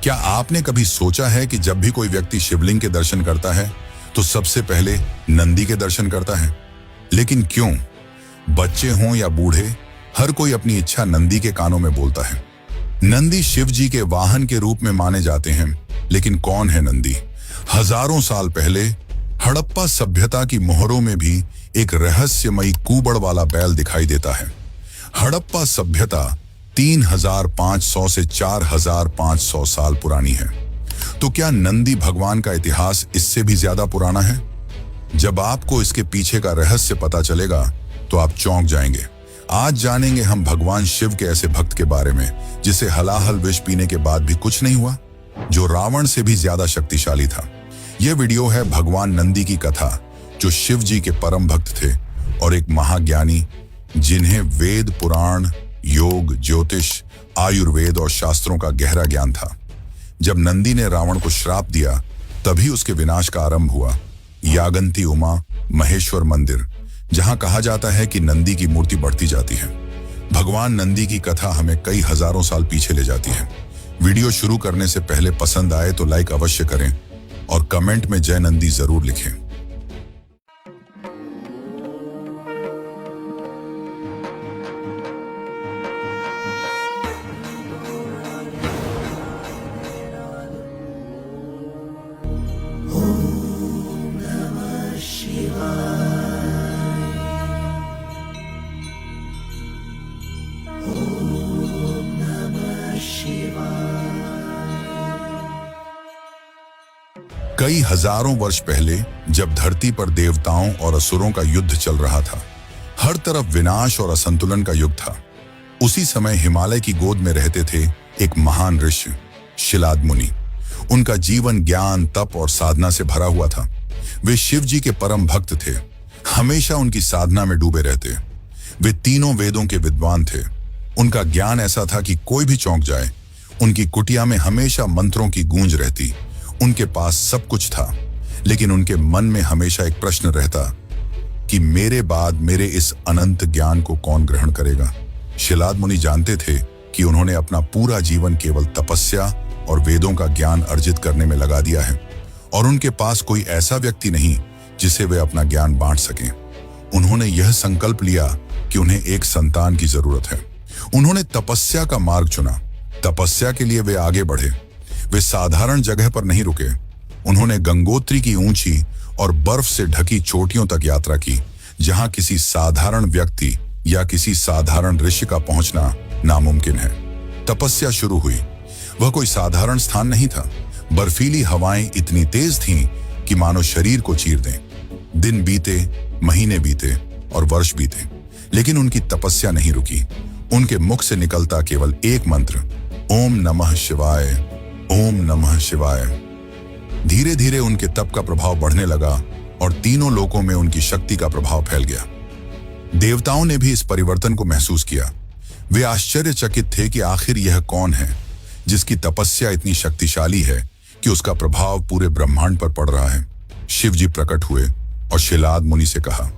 क्या आपने कभी सोचा है कि जब भी कोई व्यक्ति शिवलिंग के दर्शन करता है तो सबसे पहले नंदी के दर्शन करता है? लेकिन क्यों? बच्चे हों या बूढ़े, हर कोई अपनी इच्छा नंदी के कानों में बोलता है। नंदी शिव जी के वाहन के रूप में माने जाते हैं, लेकिन कौन है नंदी? हजारों साल पहले हड़प्पा सभ्यता की मोहरों में भी एक रहस्यमयी कुबड़ वाला बैल दिखाई देता है। हड़प्पा सभ्यता 3500 से 4500 साल पुरानी है। तो क्या नंदी भगवान का इतिहास इससे भी ज्यादा पुराना है? जब आपको इसके पीछे का रहस्य पता चलेगा तो आप चौंक जाएंगे। आज जानेंगे हम भगवान शिव के ऐसे भक्त के बारे में जिसे हलाहल विष पीने के बाद भी कुछ नहीं हुआ, जो रावण से भी ज्यादा शक्तिशाली था। यह वीडियो है भगवान नंदी की कथा, जो शिव जी के परम भक्त थे और एक महाज्ञानी, जिन्हें वेद, पुराण, योग, ज्योतिष, आयुर्वेद और शास्त्रों का गहरा ज्ञान था। जब नंदी ने रावण को श्राप दिया, तभी उसके विनाश का आरंभ हुआ। यागंती उमा महेश्वर मंदिर, जहां कहा जाता है कि नंदी की मूर्ति बढ़ती जाती है। भगवान नंदी की कथा हमें कई हजारों साल पीछे ले जाती है। वीडियो शुरू करने से पहले पसंद आए तो लाइक अवश्य करें और कमेंट में जय नंदी जरूर लिखें। कई हजारों वर्ष पहले, जब धरती पर देवताओं और असुरों का युद्ध चल रहा था, हर तरफ विनाश और असंतुलन का युग था, उसी समय हिमालय की गोद में रहते थे एक महान ऋषि, शिलाद मुनि। उनका जीवन ज्ञान, तप और साधना से भरा हुआ था। वे शिव जी के परम भक्त थे, हमेशा उनकी साधना में डूबे रहते। वे तीनों वेदों के विद्वान थे। उनका ज्ञान ऐसा था कि कोई भी चौंक जाए। उनकी कुटिया में हमेशा मंत्रों की गूंज रहती। उनके पास सब कुछ था, लेकिन उनके मन में हमेशा एक प्रश्न रहता कि मेरे बाद मेरे इस अनंत ज्ञान को कौन ग्रहण करेगा। शिलाद मुनि जानते थे कि उन्होंने अपना पूरा जीवन केवल तपस्या और वेदों का ज्ञान अर्जित करने में लगा दिया है, और उनके पास कोई ऐसा व्यक्ति नहीं जिसे वे अपना ज्ञान बांट सकें। उन्होंने यह संकल्प लिया कि उन्हें एक संतान की जरूरत है। उन्होंने तपस्या का मार्ग चुना। तपस्या के लिए वे आगे बढ़े। वे साधारण जगह पर नहीं रुके। उन्होंने गंगोत्री की ऊंची और बर्फ से ढकी चोटियों तक यात्रा की, जहां किसी साधारण व्यक्ति या किसी साधारण ऋषि का पहुंचना नामुमकिन है। तपस्या शुरू हुई। वह कोई साधारण स्थान नहीं था। बर्फीली हवाएं इतनी तेज थीं कि मानो शरीर को चीर दें। दिन बीते, महीने बीते और वर्ष बीते, लेकिन उनकी तपस्या नहीं रुकी। उनके मुख से निकलता केवल एक मंत्र, ओम नमः शिवाय, ओम नमः शिवाय। धीरे धीरे उनके तप का प्रभाव बढ़ने लगा और तीनों लोकों में उनकी शक्ति का प्रभाव फैल गया। देवताओं ने भी इस परिवर्तन को महसूस किया। वे आश्चर्यचकित थे कि आखिर यह कौन है जिसकी तपस्या इतनी शक्तिशाली है कि उसका प्रभाव पूरे ब्रह्मांड पर पड़ रहा है। शिव जी प्रकट हुए और शिलाद मुनि से कहा,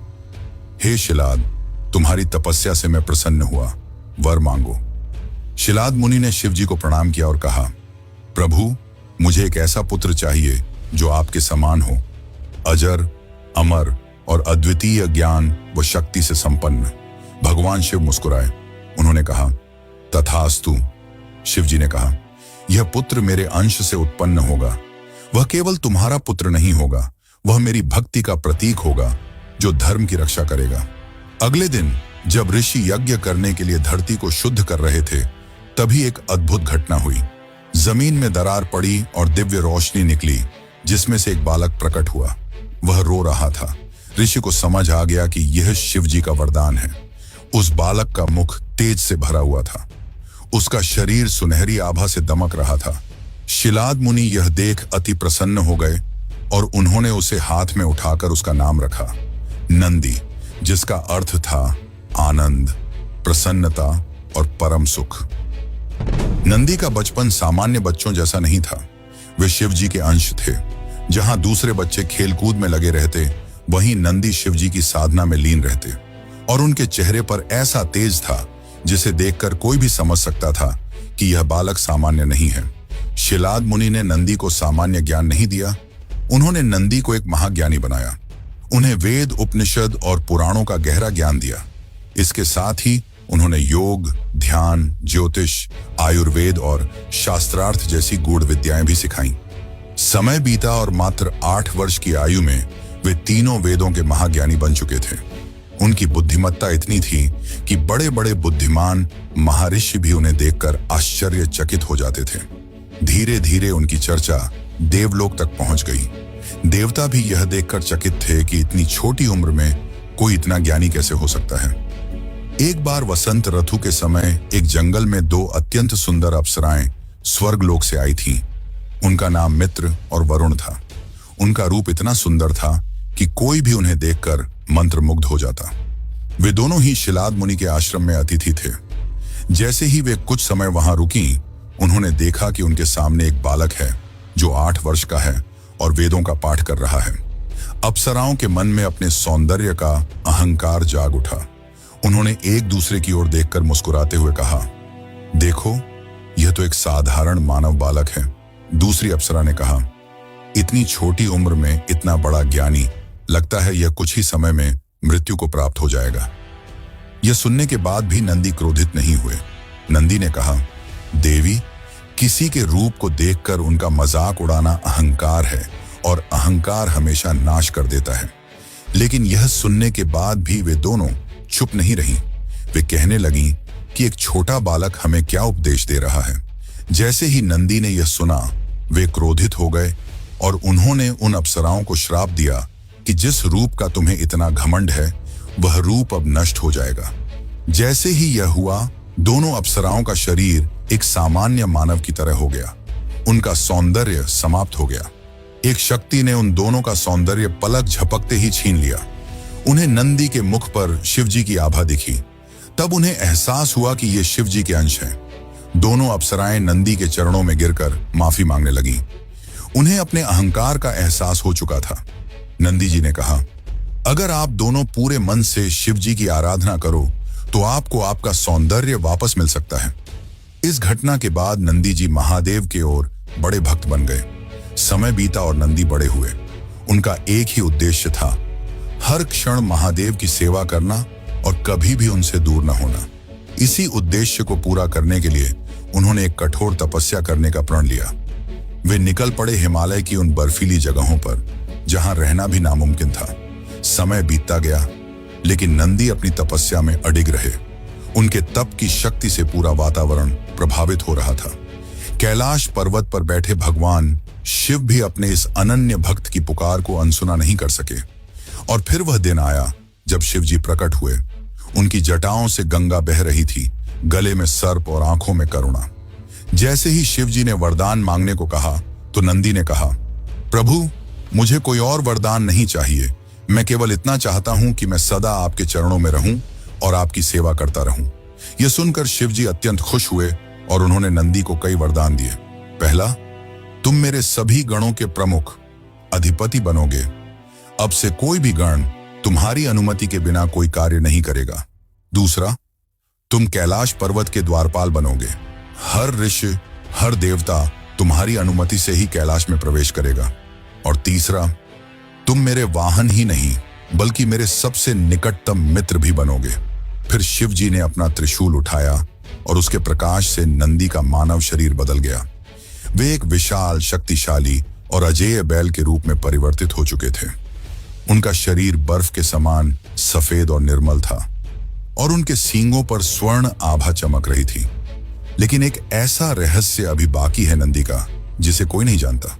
हे शिलाद, तुम्हारी तपस्या से मैं प्रसन्न हुआ, वर मांगो। शिलाद मुनि ने शिव जी को प्रणाम किया और कहा, प्रभु, मुझे एक ऐसा पुत्र चाहिए जो आपके समान हो, अजर, अमर और अद्वितीय ज्ञान व शक्ति से संपन्न। भगवान शिव मुस्कुराए। उन्होंने कहा, तथास्तु। शिव जी ने कहा, यह पुत्र मेरे अंश से उत्पन्न होगा। वह केवल तुम्हारा पुत्र नहीं होगा, वह मेरी भक्ति का प्रतीक होगा जो धर्म की रक्षा करेगा। अगले दिन जब ऋषि यज्ञ करने के लिए धरती को शुद्ध कर रहे थे, तभी एक अद्भुत घटना हुई। जमीन में दरार पड़ी और दिव्य रोशनी निकली, जिसमें से एक बालक प्रकट हुआ। वह रो रहा था। ऋषि को समझ आ गया कि यह शिव जी का वरदान है। उस बालक का मुख तेज से भरा हुआ था। उसका शरीर सुनहरी आभा से दमक रहा था। शिलाद मुनि यह देख अति प्रसन्न हो गए और उन्होंने उसे हाथ में उठाकर उसका नाम रखा, नंदी, जिसका अर्थ था आनंद, प्रसन्नता और परम सुख। नंदी का बचपन सामान्य बच्चों जैसा नहीं था। वे शिव जी के अंश थे। जहां दूसरे बच्चे खेलकूद में लगे रहते, वहीं नंदी शिव जी की साधना में लीन रहते, और उनके चेहरे पर ऐसा तेज था जिसे देखकर कोई भी समझ सकता था कि यह बालक सामान्य नहीं है। शिलाद मुनि ने नंदी को सामान्य ज्ञान नहीं दिया, उन्होंने नंदी को एक महाज्ञानी बनाया। उन्हें वेद, उपनिषद और पुराणों का गहरा ज्ञान दिया। इसके साथ ही उन्होंने योग, ध्यान, ज्योतिष, आयुर्वेद और शास्त्रार्थ जैसी गूढ़ विद्याएं भी सिखाईं। समय बीता और मात्र 8 वर्ष की आयु में वे तीनों वेदों के महाज्ञानी बन चुके थे। उनकी बुद्धिमत्ता इतनी थी कि बड़े बड़े बुद्धिमान महर्षि भी उन्हें देखकर आश्चर्यचकित हो जाते थे। धीरे धीरे उनकी चर्चा देवलोक तक पहुंच गई। देवता भी यह देखकर चकित थे कि इतनी छोटी उम्र में कोई इतना ज्ञानी कैसे हो सकता है। एक बार वसंत ऋतु के समय एक जंगल में 2 अत्यंत सुंदर अप्सराएं स्वर्गलोक से आई थीं। उनका नाम मित्र और वरुण था। उनका रूप इतना सुंदर था कि कोई भी उन्हें देखकर मंत्रमुग्ध हो जाता। वे दोनों ही शिलाद मुनि के आश्रम में अतिथि थे। जैसे ही वे कुछ समय वहां रुकी, उन्होंने देखा कि उनके सामने एक बालक है जो 8 वर्ष का है और वेदों का पाठ कर रहा है। अप्सराओं के मन में अपने सौंदर्य का अहंकार जाग उठा। उन्होंने एक दूसरे की ओर देखकर मुस्कुराते हुए कहा, देखो, यह तो एक साधारण मानव बालक है। दूसरी अप्सरा ने कहा, इतनी छोटी उम्र में इतना बड़ा ज्ञानी, लगता है यह कुछ ही समय में मृत्यु को प्राप्त हो जाएगा। यह सुनने के बाद भी नंदी क्रोधित नहीं हुए। नंदी ने कहा, देवी, किसी के रूप को देखकर उनका मजाक उड़ाना अहंकार है और अहंकार हमेशा नाश कर देता है। लेकिन यह सुनने के बाद भी वे दोनों चुप नहीं रहीं। वे कहने लगीं कि एक छोटा बालक हमें क्या उपदेश दे रहा है। जैसे ही नंदी ने यह सुना, वे क्रोधित हो गए और उन्होंने उन अप्सराओं को श्राप दिया कि जिस रूप का तुम्हें इतना घमंड है, वह रूप अब नष्ट हो जाएगा। जैसे ही यह हुआ, दोनों अप्सराओं का शरीर एक सामान्य मानव की तरह हो गया। उनका सौंदर्य समाप्त हो गया। एक शक्ति ने उन दोनों का सौंदर्य पलक झपकते ही छीन लिया। उन्हें नंदी के मुख पर शिवजी की आभा दिखी। तब उन्हें एहसास हुआ कि ये शिवजी के अंश हैं। दोनों अप्सराएं नंदी के चरणों में गिरकर माफी मांगने लगीं। उन्हें अपने अहंकार का एहसास हो चुका था। नंदी जी ने कहा, अगर आप दोनों पूरे मन से शिवजी की आराधना करो तो आपको आपका सौंदर्य वापस मिल सकता है। इस घटना के बाद नंदी जी महादेव के ओर बड़े भक्त बन गए। समय बीता और नंदी बड़े हुए। उनका एक ही उद्देश्य था, हर क्षण महादेव की सेवा करना और कभी भी उनसे दूर न होना। इसी उद्देश्य को पूरा करने के लिए उन्होंने एक कठोर तपस्या करने का प्रण लिया। वे निकल पड़े हिमालय की उन बर्फीली जगहों पर जहां रहना भी नामुमकिन था। समय बीतता गया, लेकिन नंदी अपनी तपस्या में अडिग रहे। उनके तप की शक्ति से पूरा वातावरण प्रभावित हो रहा था। कैलाश पर्वत पर बैठे भगवान शिव भी अपने इस अनन्य भक्त की पुकार को अनसुना नहीं कर सके। और फिर वह दिन आया जब शिवजी प्रकट हुए। उनकी जटाओं से गंगा बह रही थी, गले में सर्प और आंखों में करुणा। जैसे ही शिवजी ने वरदान मांगने को कहा तो नंदी ने कहा, प्रभु, मुझे कोई और वरदान नहीं चाहिए। मैं केवल इतना चाहता हूं कि मैं सदा आपके चरणों में रहूं और आपकी सेवा करता रहूं। यह सुनकर शिवजी अत्यंत खुश हुए और उन्होंने नंदी को कई वरदान दिए। पहला, तुम मेरे सभी गणों के प्रमुख अधिपति बनोगे। अब से कोई भी गण तुम्हारी अनुमति के बिना कोई कार्य नहीं करेगा। दूसरा, तुम कैलाश पर्वत के द्वारपाल बनोगे। हर ऋषि, हर देवता तुम्हारी अनुमति से ही कैलाश में प्रवेश करेगा। और तीसरा, तुम मेरे वाहन ही नहीं बल्कि मेरे सबसे निकटतम मित्र भी बनोगे। फिर शिव जी ने अपना त्रिशूल उठाया और उसके प्रकाश से नंदी का मानव शरीर बदल गया। वे एक विशाल, शक्तिशाली और अजेय बैल के रूप में परिवर्तित हो चुके थे। उनका शरीर बर्फ के समान सफेद और निर्मल था और उनके सींगों पर स्वर्ण आभा चमक रही थी। लेकिन एक ऐसा रहस्य अभी बाकी है नंदी का, जिसे कोई नहीं जानता।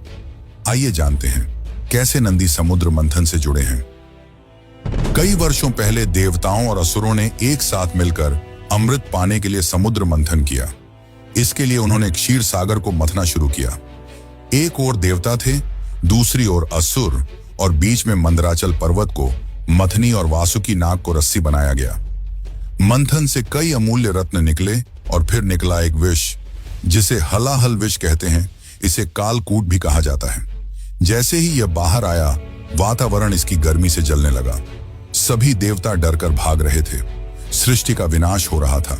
आइए जानते हैं कैसे नंदी समुद्र मंथन से जुड़े हैं। कई वर्षों पहले देवताओं और असुरों ने एक साथ मिलकर अमृत पाने के लिए समुद्र मंथन किया। इसके लिए उन्होंने क्षीर सागर को मथना शुरू किया। एक ओर देवता थे, दूसरी ओर असुर, और बीच में मंदराचल पर्वत को मथनी और वासुकी नाग को रस्सी बनाया गया। मंथन से कई अमूल्य रत्न निकले और फिर निकला एक विष, जिसे हलाहल विष कहते हैं। इसे कालकूट भी कहा जाता है। जैसे ही यह बाहर आया, वातावरण इसकी गर्मी से जलने लगा। सभी देवता डरकर भाग रहे थे। सृष्टि का विनाश हो रहा था।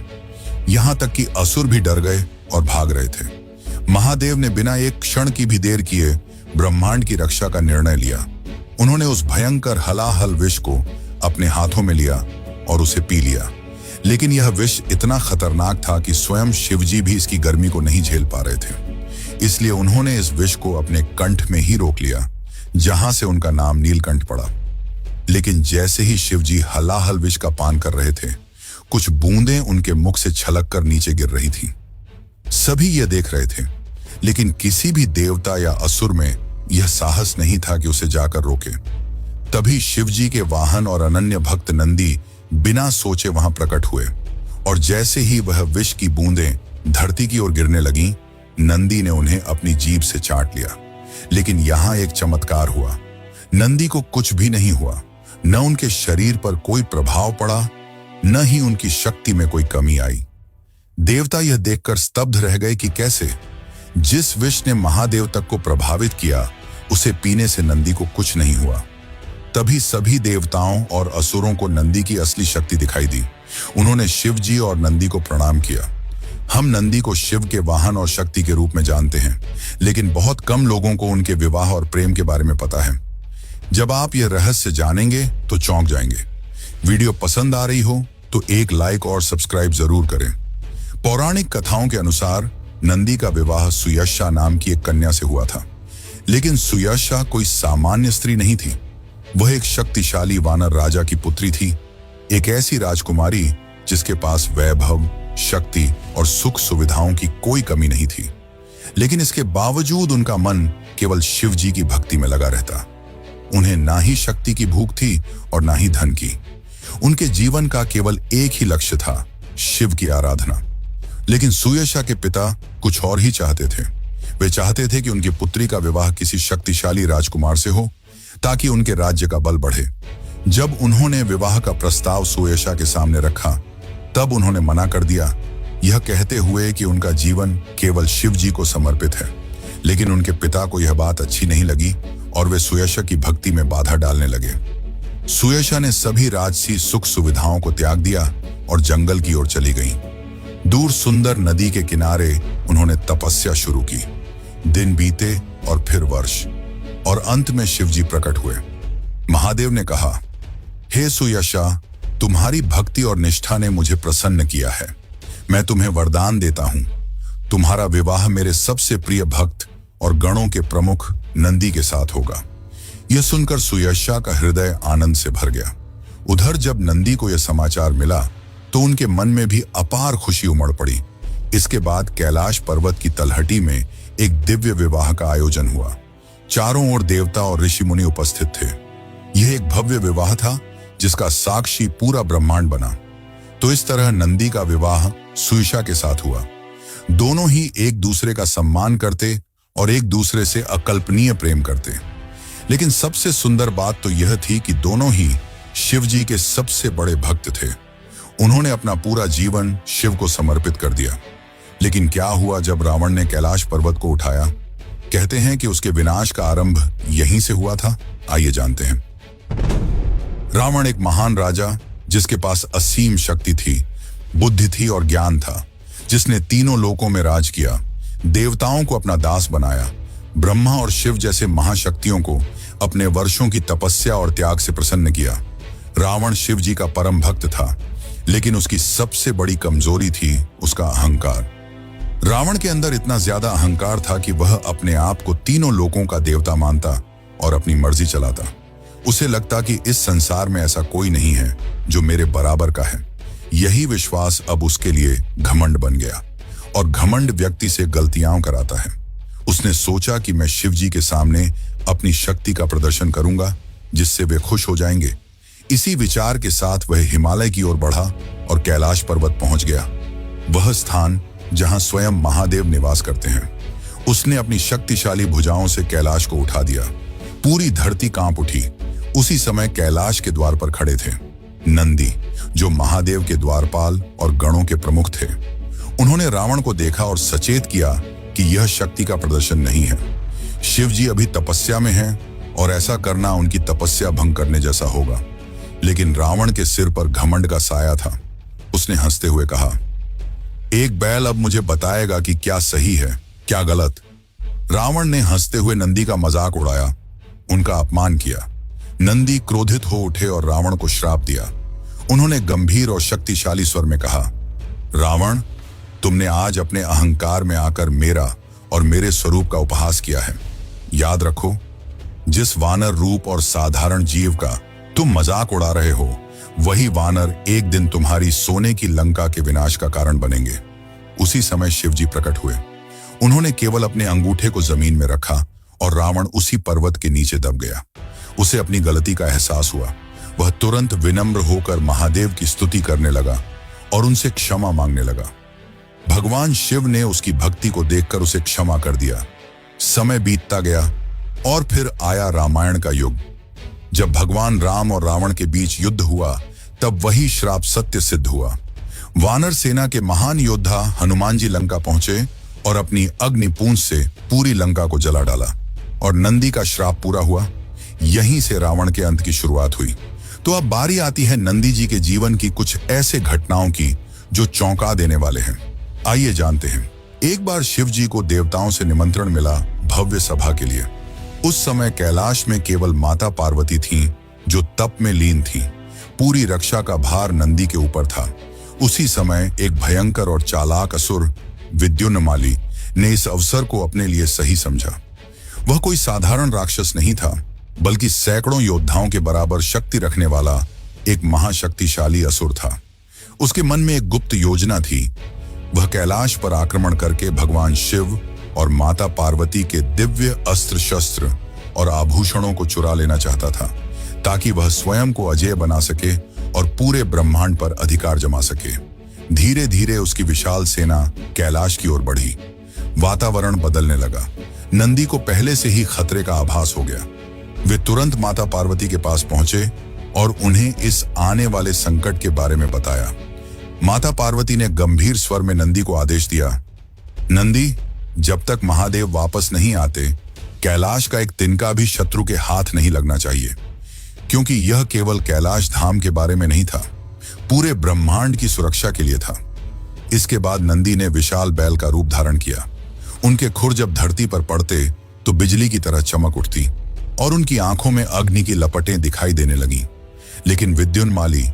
यहां तक कि असुर भी डर गए और भाग रहे थे। महादेव ने बिना एक क्षण की भी देर किए ब्रह्मांड की रक्षा का निर्णय लिया। उन्होंने उस भयंकर हलाहल विष को अपने हाथों में लिया और उसे पी लिया। लेकिन यह विष इतना खतरनाक था कि स्वयं शिवजी भी इसकी गर्मी को नहीं झेल पा रहे थे। इसलिए उन्होंने इस विष को अपने कंठ में ही रोक लिया, जहां से उनका नाम नीलकंठ पड़ा। लेकिन जैसे ही शिवजी हलाहल विष का पान कर रहे थे, कुछ बूंदें उनके मुख से छलक कर नीचे गिर रही थी। सभी यह देख रहे थे, लेकिन किसी भी देवता या असुर में यह साहस नहीं था कि उसे जाकर रोके। तभी शिवजी के वाहन और अनन्य भक्त नंदी बिना सोचे वहां प्रकट हुए, और जैसे ही वह विष की बूंदें धरती की ओर गिरने लगीं, नंदी ने उन्हें अपनी जीभ से चाट लिया। लेकिन यहां एक चमत्कार हुआ। नंदी को कुछ भी नहीं हुआ। न उनके शरीर पर कोई प्रभाव पड़ा, न ही उनकी शक्ति में कोई कमी आई। देवता यह देखकर स्तब्ध रह गए कि कैसे जिस विष ने महादेव तक को प्रभावित किया, उसे पीने से नंदी को कुछ नहीं हुआ। तभी सभी देवताओं और असुरों को नंदी की असली शक्ति दिखाई दी। उन्होंने शिवजी और नंदी को प्रणाम किया। हम नंदी को शिव के वाहन और शक्ति के रूप में जानते हैं, लेकिन बहुत कम लोगों को उनके विवाह और प्रेम के बारे में पता है। जब आप यह रहस्य जानेंगे तो चौंक जाएंगे। वीडियो पसंद आ रही हो तो एक लाइक और सब्सक्राइब जरूर करें। पौराणिक कथाओं के अनुसार नंदी का विवाह सुयशा नाम की एक कन्या से हुआ था। लेकिन सुयशा कोई सामान्य स्त्री नहीं थी। वह एक शक्तिशाली वानर राजा की पुत्री थी, एक ऐसी राजकुमारी जिसके पास वैभव, शक्ति और सुख सुविधाओं की कोई कमी नहीं थी। लेकिन इसके बावजूद उनका मन केवल शिव जी की भक्ति में लगा रहता। उन्हें ना ही शक्ति की भूख थी और ना ही धन की। उनके जीवन का केवल एक ही लक्ष्य था, शिव की आराधना। लेकिन सुयशा के पिता कुछ और ही चाहते थे। वे चाहते थे कि उनकी पुत्री का विवाह किसी शक्तिशाली राजकुमार से हो, ताकि उनके राज्य का बल बढ़े। जब उन्होंने विवाह का प्रस्ताव सुयशा के सामने रखा, तब उन्होंने मना कर दिया, यह कहते हुए कि उनका जीवन केवल शिव जी को समर्पित है। लेकिन उनके पिता को यह बात अच्छी नहीं लगी और वे सुयशा की भक्ति में बाधा डालने लगे। सुयशा ने सभी राजसी सुख सुविधाओं को त्याग दिया और जंगल की ओर चली गईं। दूर सुंदर नदी के किनारे उन्होंने तपस्या शुरू की। दिन बीते और फिर वर्ष, और अंत में शिवजी प्रकट हुए। महादेव ने कहा, हे सुयशा, तुम्हारी भक्ति और निष्ठा ने मुझे प्रसन्न किया है। मैं तुम्हें वरदान देता हूं, तुम्हारा विवाह मेरे सबसे प्रिय भक्त और गणों के प्रमुख नंदी के साथ होगा। यह सुनकर सुयशा का हृदय आनंद से भर गया। उधर जब नंदी को यह समाचार मिला तो उनके मन में भी अपार खुशी उमड़ पड़ी। इसके बाद कैलाश पर्वत की तलहटी में एक दिव्य विवाह का आयोजन हुआ। चारों ओर देवता और ऋषि मुनि उपस्थित थे। यह एक भव्य विवाह था जिसका साक्षी पूरा ब्रह्मांड बना। तो इस तरह नंदी का विवाह सुयशा के साथ हुआ। दोनों ही एक दूसरे का सम्मान करते और एक दूसरे से अकल्पनीय प्रेम करते। लेकिन सबसे सुंदर बात तो यह थी कि दोनों ही शिव जी के सबसे बड़े भक्त थे। उन्होंने अपना पूरा जीवन शिव को समर्पित कर दिया। लेकिन क्या हुआ जब रावण ने कैलाश पर्वत को उठाया? कहते हैं कि उसके विनाश का आरंभ यहीं से हुआ था। आइए जानते हैं। रावण एक महान राजा जिसके पास असीम शक्ति थी, बुद्धि थी और ज्ञान था, जिसने तीनों लोकों में राज किया, देवताओं को अपना दास बनाया, ब्रह्मा और शिव जैसे महाशक्तियों को अपने वर्षों की तपस्या और त्याग से प्रसन्न किया। रावण शिव जी का परम भक्त था, लेकिन उसकी सबसे बड़ी कमजोरी थी उसका अहंकार। रावण के अंदर इतना ज्यादा अहंकार था कि वह अपने आप को तीनों लोकों का देवता मानता और अपनी मर्जी चलाता। उसे लगता कि इस संसार में ऐसा कोई नहीं है जो मेरे बराबर का है। यही विश्वास अब उसके लिए घमंड बन गया, और घमंड व्यक्ति से गलतियां कराता है। उसने सोचा कि मैं शिव जी के सामने अपनी शक्ति का प्रदर्शन करूंगा, जिससे वे खुश हो जाएंगे। इसी विचार के साथ वह हिमालय की ओर बढ़ा और कैलाश पर्वत पहुंच गया, वह स्थान जहां स्वयं महादेव निवास करते हैं। उसने अपनी शक्तिशाली भुजाओं से कैलाश को उठा दिया। पूरी धरती कांप उठी। उसी समय कैलाश के द्वार पर खड़े थे नंदी, जो महादेव के द्वारपाल और गणों के प्रमुख थे। उन्होंने रावण को देखा और सचेत किया कि यह शक्ति का प्रदर्शन नहीं है। शिव जी अभी तपस्या में हैं और ऐसा करना उनकी तपस्या भंग करने जैसा होगा। लेकिन रावण के सिर पर घमंड का साया था। उसने हंसते हुए कहा, एक बैल अब मुझे बताएगा कि क्या सही है, क्या गलत? रावण ने हंसते हुए नंदी का मजाक उड़ाया, उनका अपमान किया। नंदी क्रोधित हो उठे और रावण को श्राप दिया। उन्होंने गंभीर और शक्तिशाली स्वर में कहा, रावण, तुमने आज अपने अहंकार में आकर मेरा और मेरे स्वरूप का उपहास किया है। याद रखो, जिस वानर रूप और साधारण जीव का तुम मजाक उड़ा रहे हो, वही वानर एक दिन तुम्हारी सोने की लंका के विनाश का कारण बनेंगे। उसी समय शिवजी प्रकट हुए। उन्होंने केवल अपने अंगूठे को जमीन में रखा और रावण उसी पर्वत के नीचे दब गया। उसे अपनी गलती का एहसास हुआ। वह तुरंत विनम्र होकर महादेव की स्तुति करने लगा और उनसे क्षमा मांगने लगा। भगवान शिव ने उसकी भक्ति को देखकर उसे क्षमा कर दिया। समय बीतता गया और फिर आया रामायण का युग। जब भगवान राम और रावण के बीच युद्ध हुआ, तब वही श्राप सत्य सिद्ध हुआ। वानर सेना के महान योद्धा हनुमान जी लंका पहुंचे और अपनी अग्निपूंज से पूरी लंका को जला डाला और नंदी का श्राप पूरा हुआ। यहीं से रावण के अंत की शुरुआत हुई। तो अब बारी आती है नंदी जी के जीवन की कुछ ऐसे घटनाओं की जो चौंका देने वाले हैं। आइए जानते हैं। एक बार शिव जी को देवताओं से निमंत्रण मिला भव्य सभा के लिए। उस समय कैलाश में केवल माता पार्वती थीं, जो तप में लीन थीं। पूरी रक्षा का भार नंदी के ऊपर था। उसी समय एक भयंकर और चालाक असुर विद्युन्माली ने इस अवसर को अपने लिए सही समझा। वह कोई साधारण राक्षस नहीं था, बल्कि सैकड़ों योद्धाओं के बराबर शक्ति रखने वाला एक महाशक्तिशाली असुर था। उसके मन में एक गुप्त योजना थी। वह कैलाश पर आक्रमण करके भगवान शिव और माता पार्वती के दिव्य अस्त्र शस्त्र और आभूषणों को चुरा लेना चाहता था, ताकि वह स्वयं को अजेय बना सके और पूरे ब्रह्मांड पर अधिकार जमा सके। धीरे धीरे उसकी विशाल सेना कैलाश की ओर बढ़ी। वातावरण बदलने लगा। नंदी को पहले से ही खतरे का आभास हो गया। वे तुरंत माता पार्वती के पास पहुंचे और उन्हें इस आने वाले संकट के बारे में बताया। माता पार्वती ने गंभीर स्वर में नंदी को आदेश दिया, नंदी, जब तक महादेव वापस नहीं आते, कैलाश का एक तिनका भी शत्रु के हाथ नहीं लगना चाहिए, क्योंकि यह केवल कैलाश धाम के बारे में नहीं था, पूरे ब्रह्मांड की सुरक्षा के लिए था। इसके बाद नंदी ने विशाल बैल का रूप धारण किया। उनके खुर जब धरती पर पड़ते तो बिजली की तरह चमक उठती और उनकी आंखों में अग्नि की लपटें दिखाई देने लगीं। लेकिन विद्युन्माली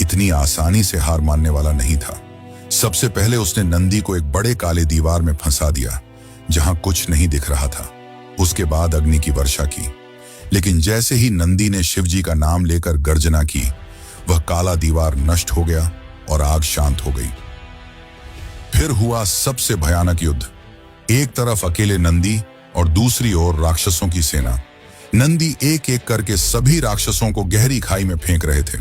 इतनी आसानी से हार मानने वाला नहीं था। सबसे पहले उसने नंदी को एक बड़े काले दीवार में फंसा दिया, जहां कुछ नहीं दिख रहा था। उसके बाद अग्नि की वर्षा की। लेकिन जैसे ही नंदी ने शिवजी का नाम लेकर गर्जना की, वह काला दीवार नष्ट हो गया और आग शांत हो गई। फिर हुआ सबसे भयानक युद्ध। एक तरफ अकेले नंदी और दूसरी ओर राक्षसों की सेना। नंदी एक एक करके सभी राक्षसों को गहरी खाई में फेंक रहे थे।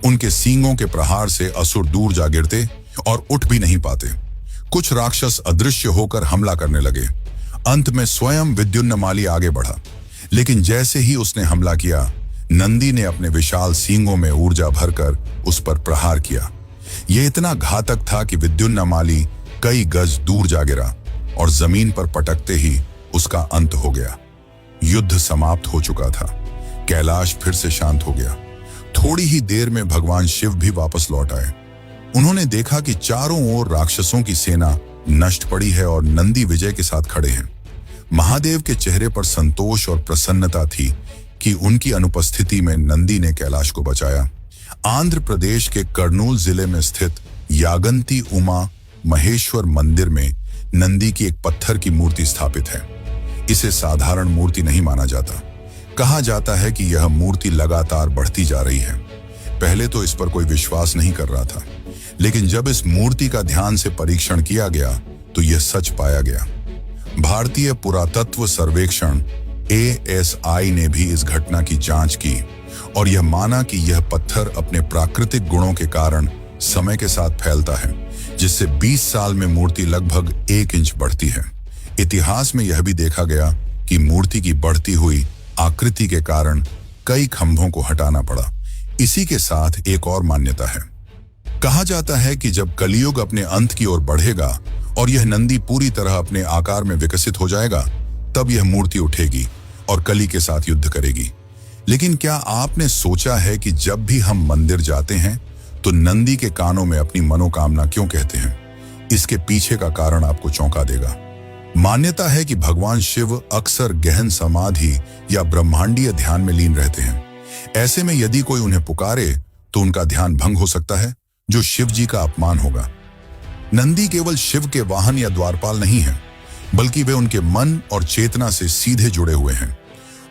उनके सींगों के प्रहार से असुर दूर जा गिरते और उठ भी नहीं पाते। कुछ राक्षस अदृश्य होकर हमला करने लगे। अंत में स्वयं विद्युन्माली आगे बढ़ा, लेकिन जैसे ही उसने हमला किया, नंदी ने अपने विशाल सींगों में ऊर्जा भरकर उस पर प्रहार किया। यह इतना घातक था कि विद्युन्माली कई गज दूर जा गिरा और जमीन पर पटकते ही उसका अंत हो गया। युद्ध समाप्त हो चुका था। कैलाश फिर से शांत हो गया। थोड़ी ही देर में भगवान शिव भी वापस लौट आए। उन्होंने देखा कि चारों ओर राक्षसों की सेना नष्ट पड़ी है और नंदी विजय के साथ खड़े हैं। महादेव के चेहरे पर संतोष और प्रसन्नता थी कि उनकी अनुपस्थिति में नंदी ने कैलाश को बचाया। आंध्र प्रदेश के कर्नूल जिले में स्थित यागंती उमा महेश्वर मंदिर में नंदी की एक पत्थर की मूर्ति स्थापित है। इसे साधारण मूर्ति नहीं माना जाता। कहा जाता है कि यह मूर्ति लगातार बढ़ती जा रही है। पहले तो इस पर कोई विश्वास नहीं कर रहा था, लेकिन जब इस मूर्ति का ध्यान से परीक्षण किया गया तो यह सच पाया गया। भारतीय पुरातत्व सर्वेक्षण ASI ने भी इस घटना की जांच की और यह माना कि यह पत्थर अपने प्राकृतिक गुणों के कारण समय के साथ फैलता है, जिससे 20 साल में मूर्ति लगभग 1 इंच बढ़ती है। इतिहास में यह भी देखा गया कि मूर्ति की बढ़ती हुई आकृति के कारण कई खंभों को हटाना पड़ा। इसी के साथ एक और मान्यता है। कहा जाता है कि जब कलियुग अपने अंत की ओर बढ़ेगा और यह नंदी पूरी तरह अपने आकार में विकसित हो जाएगा, तब यह मूर्ति उठेगी और कली के साथ युद्ध करेगी। लेकिन क्या आपने सोचा है कि जब भी हम मंदिर जाते हैं तो नंदी के कानों में अपनी मनोकामना क्यों कहते हैं? इसके पीछे का कारण आपको चौंका देगा। मान्यता है कि भगवान शिव अक्सर गहन समाधि या ब्रह्मांडीय ध्यान में लीन रहते हैं। ऐसे में यदि कोई उन्हें पुकारे तो उनका ध्यान भंग हो सकता है, जो शिव जी का अपमान होगा। नंदी केवल शिव के वाहन या द्वारपाल नहीं हैं, बल्कि वे उनके मन और चेतना से सीधे जुड़े हुए हैं।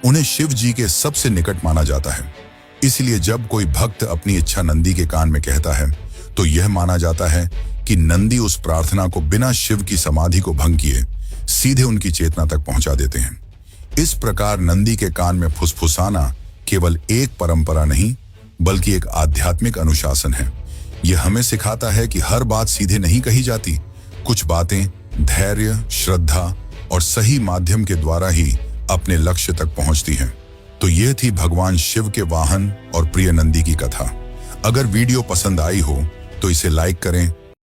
उन्हें शिव जी के सबसे निकट माना जाता है। इसलिए जब कोई भक्त अपनी इच्छा नंदी के कान में कहता है तो यह माना जाता है कि नंदी उस प्रार्थना को बिना शिव की समाधि को भंग किए सीधे उनकी चेतना तक पहुंचा देते हैं। इस प्रकार नंदी के कान में फुसफुसाना केवल एक परंपरा नहीं, बल्कि एक आध्यात्मिक अनुशासन है। यह हमें सिखाता है कि हर बात सीधे नहीं कही जाती। कुछ बातें धैर्य, श्रद्धा और सही माध्यम के द्वारा ही अपने लक्ष्य तक पहुंचती हैं। तो यह थी भगवान शिव के वाहन और प्रिय नंदी की कथा। अगर वीडियो पसंद आई हो तो इसे लाइक करें,